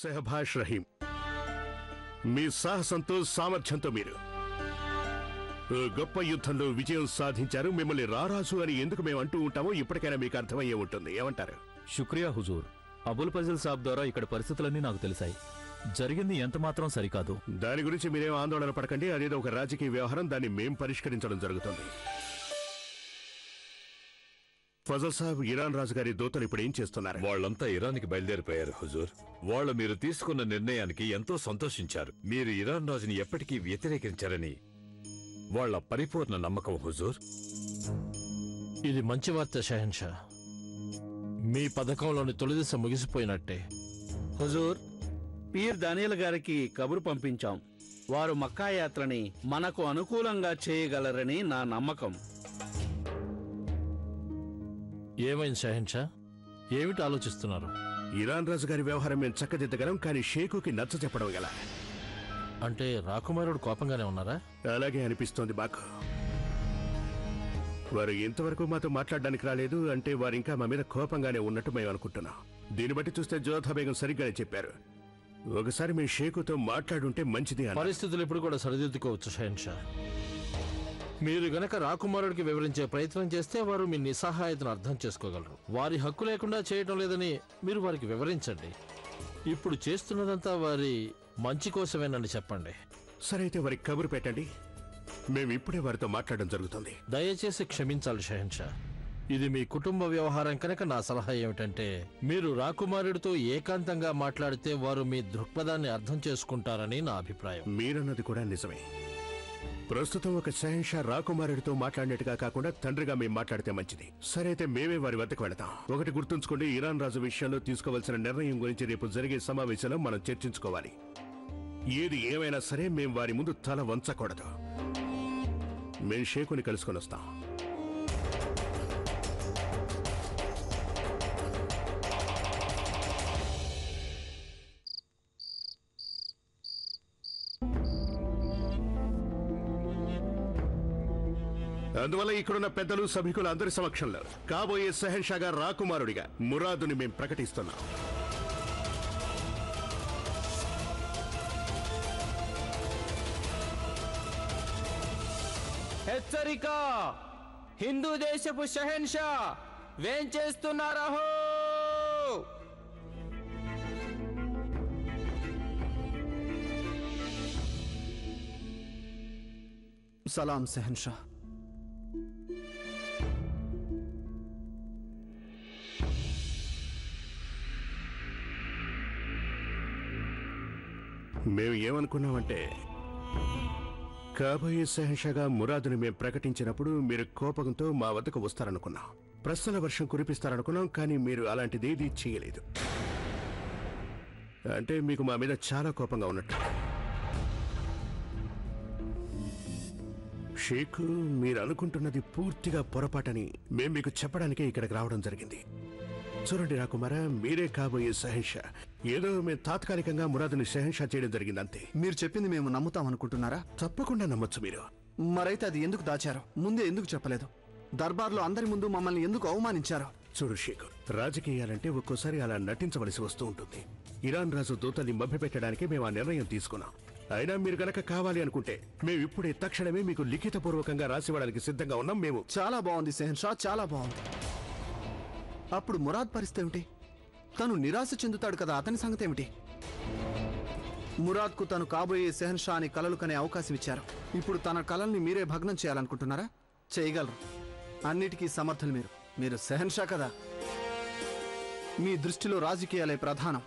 సెహబాష్ రహీం, మీ సాహసంతో సామర్థ్యంతో మీరు గొప్ప యుద్ధంలో విజయం సాధించారు. మిమ్మల్ని రారాజు అని ఎందుకు మేము అంటూ ఉంటామో ఇప్పటికైనా మీకు అర్థమయ్యే ఉంటుంది. ఏమంటారు? శుక్రియా హుజూర్. అబుల్ ఫజల్ సాబ్ ద్వారా ఇక్కడ పరిస్థితులన్నీ నాకు తెలిసాయి. జరిగింది ఎంతమాత్రం సరికాదు. దాని గురించి మీరేం ఆందోళన పడకండి. అదేదో ఒక రాజకీయ వ్యవహారం, దాన్ని మేం పరిష్కరించడం జరుగుతుంది. ఫజల్ సాబ్, ఇరాన్ రాజుగారి దూతలు ఇప్పుడు ఏం చేస్తున్నారు? వాళ్ళంతా ఇరాన్కి బయలుదేరిపోయారు హుజూర్. వాళ్ళు మీరు తీసుకున్న నిర్ణయానికి ఎంతో సంతోషించారు. మీరు ఇరాన్ రాజుని ఎప్పటికీ వ్యతిరేకించారని వాళ్ళ పరిపూర్ణ నమ్మకం హుజూర్. ఇది మంచి వార్త షహన్షా. మీ పథకంలోని తొలి దశ ముగిసిపోయినట్టే. హుజూర్, పీర్ దానియల్ గారికి కబురు పంపించాం. వారు మక్కా యాత్రని మనకు అనుకూలంగా చేయగలరని నా నమ్మకం. ఏమైంది షహన్షా? ఏమిటి ఆలోచిస్తున్నారు? ఇరాన్ రాజుగారి వ్యవహారం మేము చక్కదిద్దగలం, కానీ షేకుకి నచ్చ చెప్పడం ఎలా? అంటే రాకుమారుడు కోపంగానే ఉన్నారా? అలాగే అనిపిస్తోంది మాకు. వారు ఇంతవరకు మాతో మాట్లాడడానికి రాలేదు అంటే వారు ఇంకా మా మీద కోపంగానే ఉన్నట్టు మేము అనుకుంటున్నాం. దీన్ని బట్టి చూస్తే జోధా బేగం సరిగ్గానే చెప్పారు. ఒకసారి మేము షేకుతో మాట్లాడుంటే మంచిది అని. పరిస్థితులు ఇప్పుడు కూడా సరిదిద్దుకోవచ్చు షహన్షా. మీరు గనక రాకుమారుడికి వివరించే ప్రయత్నం చేస్తే వారు మీ నిస్సహాయతను అర్థం చేసుకోగలరు. వారి హక్కు లేకుండా చేయటం లేదని మీరు వారికి వివరించండి. ఇప్పుడు చేస్తున్నదంతా వారి మంచి కోసమేనని చెప్పండి. సరే, అయితే వారికి కబురు పెట్టండి. మేము ఇప్పుడే వారితో మాట్లాడడం జరుగుతుంది. దయచేసి క్షమించాలి షహన్షా. ఇది మీ కుటుంబ వ్యవహారం కనుక నా సలహా ఏమిటంటే మీరు రాకుమారుడితో ఏకాంతంగా మాట్లాడితే వారు మీ దృక్పథాన్ని అర్థం చేసుకుంటారని నా అభిప్రాయం. మీరన్నది కూడా నిజమే. ప్రస్తుతం ఒక షహన్షా రాకుమారుడితో మాట్లాడినట్టుగా కాకుండా తండ్రిగా మేము మాట్లాడితే మంచిది. సరే, అయితే మేమే వారి వద్దకు వెళతాం. ఒకటి గుర్తుంచుకోండి, ఇరాన్ రాజు విషయంలో తీసుకోవాల్సిన నిర్ణయం గురించి రేపు జరిగే సమావేశంలో మనం చర్చించుకోవాలి. ఏది ఏమైనా సరే మేం వారి ముందు తల వంచకూడదు. మేం షేకుని కలుసుకొని వస్తాం. అందువల్ల ఇక్కడున్న పెద్దలు, సభికులు అందరి సమక్షంలో కాబోయే షహన్షాగా రాకుమారుడిగా మురాదుని మేం ప్రకటిస్తున్నాం. హెచ్చరిక! హిందూ దేశపు షహన్షా వేంచేస్తున్నారహో! సలాం షహన్షా. మేము ఏమనుకున్నామంటే కాబోయే షహన్షాగా మురాదుని మేము ప్రకటించినప్పుడు మీరు కోపంతో మా వద్దకు వస్తారనుకున్నాం. ప్రశ్నల వర్షం కురిపిస్తారనుకున్నాం. కానీ మీరు అలాంటిదేదీ చేయలేదు. అంటే మీకు మా మీద చాలా కోపంగా ఉన్నట్టు. షేకు, మీరు అనుకుంటున్నది పూర్తిగా పొరపాటని మేము మీకు చెప్పడానికే ఇక్కడికి రావడం జరిగింది. చూడండి రాకుమారా, మీరే కాబోయే షహన్షా. ఏదో మేము తాత్కాలికంగా మురాదుని షహన్షా చేయడం జరిగింది అంతే. మీరు చెప్పింది మేము నమ్ముతామనుకుంటున్నారా? తప్పకుండా నమ్మొచ్చు మీరు. మరైతే అది ఎందుకు దాచారు? ముందే ఎందుకు చెప్పలేదు? దర్బార్లో అందరి ముందు మమ్మల్ని ఎందుకు అవమానించారు? చూడు షేకు, రాజకీయాలంటే ఒక్కోసారి అలా నటించవలసి వస్తూ ఉంటుంది. ఇరాన్ రాజు దూతల్ని మభ్యపెట్టడానికి మేము ఆ నిర్ణయం తీసుకున్నాం. అయినా మీరు గనక కావాలి అనుకుంటే మేము ఇప్పుడే తక్షణమే మీకు లిఖితపూర్వకంగా రాసివ్వడానికి సిద్ధంగా ఉన్నాం. మేము చాలా బాగుంది షహన్షా, చాలా బాగుంది. అప్పుడు మురాద్ పరిస్థితి ఏమిటి? తను నిరాశ చెందుతాడు కదా, అతని సంగతి ఏమిటి? మురాద్కు తను కాబోయే షహన్షా అని కలలు కనే అవకాశం ఇచ్చారు. ఇప్పుడు తన కలల్ని మీరే భగ్నం చేయాలనుకుంటున్నారా? చేయగలరు. అన్నిటికీ సమర్థులు మీరు. మీరు షహన్షా కదా. మీ దృష్టిలో రాజకీయాలే ప్రధానం.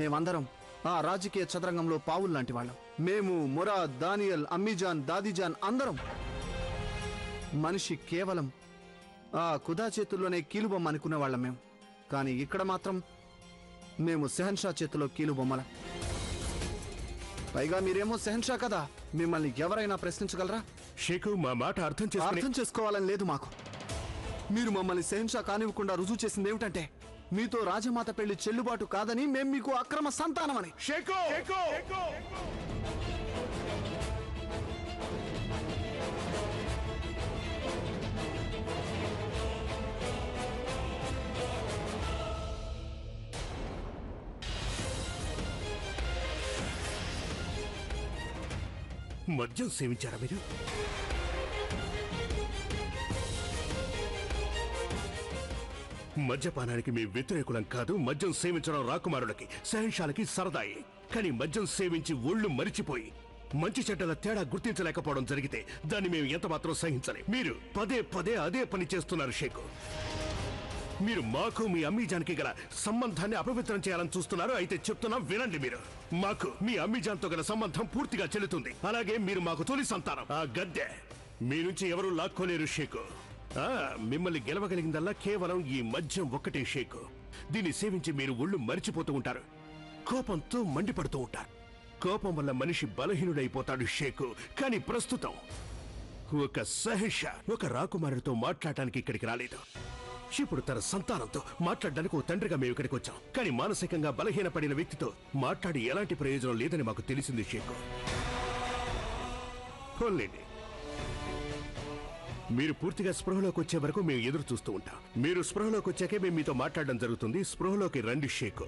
మేమందరం ఆ రాజకీయ చదరంగంలో పావుల్లాంటి వాళ్ళం. మేము, మురాద్, దానియల్, అమ్మీజాన్, దాదీజాన్ అందరం మనిషి కేవలం ఆ ఖుదా చేతుల్లోనే కీలుబొమ్మ అనుకునే వాళ్ళం మేము. కానీ ఇక్కడ మాత్రం మేము షహన్షా చేతిలో కీలుబొమ్మలం. పైగా మీరేమో షహన్షా కదా. మిమ్మల్ని ఎవరైనా ప్రశ్నించగలరా? షేకు, మా మాట అర్థం చేసుకోవాలని లేదు మాకు. మీరు మమ్మల్ని షహన్షా కానివ్వకుండా రుజువు చేసింది ఏమిటంటే మీతో రాజమాత పెళ్లి చెల్లుబాటు కాదని, మేం మీకు అక్రమ సంతానమని. షేకు! మద్యం సేవించారా మీరు? మద్యపానానికి మీ వ్యతిరేకులం కాదు. మద్యం సేవించడం రాకుమారులకి, శహన్షాలకి సరదాయి. కానీ మద్యం సేవించి ఒళ్ళు మరిచిపోయి మంచి చెడ్డల తేడా గుర్తించలేకపోవడం జరిగితే దాన్ని మేము ఎంత మాత్రం సహించలేం. మీరు పదే పదే అదే పని చేస్తున్నారు షేకు. మీరు మాకు మీ అమ్మీజాన్కి గల సంబంధాన్ని అపవిత్రం చేయాలని చూస్తున్నారు. అయితే చెప్తున్నా వినండి. మీరు మాకు మీ అమ్మీజాన్తో గల సంబంధం పూర్తిగా చెల్లుతుంది. అలాగే మీరు మాకు తొలి సంతానం. ఆ గద్దె మీ నుంచి ఎవరూ లాక్కోలేరు షేకు. మిమ్మల్ని గెలవగలిగిందల్లా కేవలం ఈ మద్యం ఒక్కటే షేకు. దీన్ని సేవించి మీరు ఒళ్ళు మరిచిపోతూ ఉంటారు, కోపంతో మండిపడుతూ ఉంటారు. కోపం వల్ల మనిషి బలహీనుడైపోతాడు షేకు. కానీ ప్రస్తుతం ఒక సహర్ష ఒక రాకుమారుడితో మాట్లాడటానికి ఇక్కడికి రాలేదు. ఇప్పుడు తన సంతానంతో మాట్లాడడానికి ఓ తండ్రిగా మేము ఇక్కడికి వచ్చాం. కానీ మానసికంగా బలహీనపడిన వ్యక్తితో మాట్లాడి ఎలాంటి ప్రయోజనం లేదని మాకు తెలిసింది షేకు. పోన్లేండి, మీరు పూర్తిగా స్పృహలోకి వచ్చే వరకు మేము ఎదురు చూస్తూ ఉంటాం. మీరు స్పృహలోకి వచ్చాకే మేము మీతో మాట్లాడడం జరుగుతుంది. స్పృహలోకి రండి షేకు,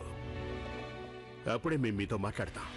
అప్పుడే మేము మీతో మాట్లాడతాం.